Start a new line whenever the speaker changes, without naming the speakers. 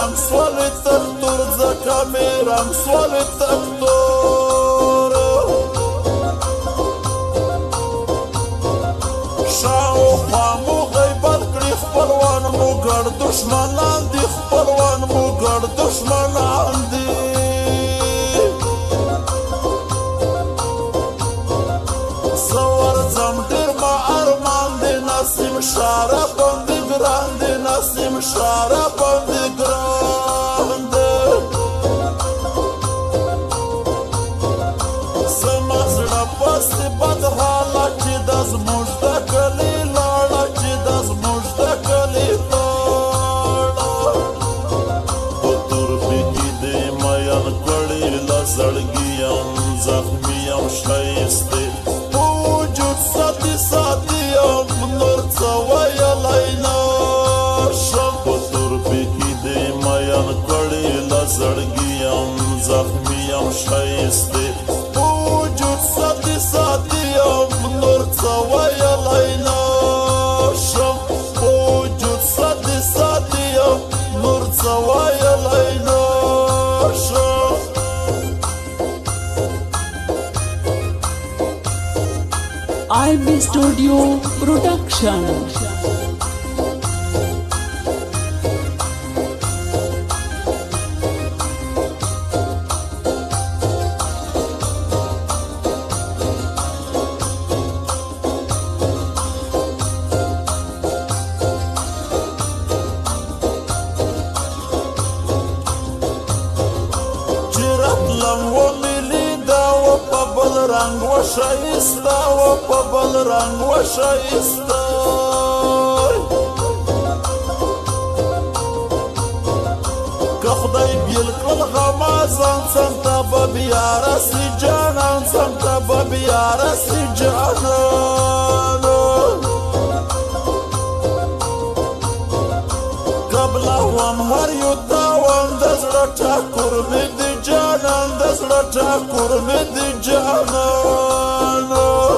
رنگ سولی تکتور زکا می رنگ سولی تکتور شاو خامو غیبت کری خپلوان مو گر دشمنان دی خپلوان مو گر دشمنان دی زور زم دیر ما ارمان دی نسیم شاره بندی گران دی نسیم شاره بندی گران دی زما زړه پسې بد حاله چې د زموږ د کلي لاړه چې د زموږ د کلي لاړه په توربي کې دې میان کړې له زړګي یم زخمي یم ښایستې په وجود ساتي ساتي یم نور څه ویلی نه شم په توربي کې دې میان کړې له زړګي یم زخمي یم ښایستې ساتي ساتي یم نور څه ویلی نه شم په وجود ساتي ساتي یم نور څه ویلی نه شم
IB Studio Production.
رنگ و شایسته و په بل رنگ و شایسته که خدای بیل کړل غما ځان څنګ ته به بیا راسي جانان څنګ ته به بیا راسي جانانو قبله وم هر یو تاوان د زړه ټاکور مې د جانان د زړه ټاکور مې د جانانو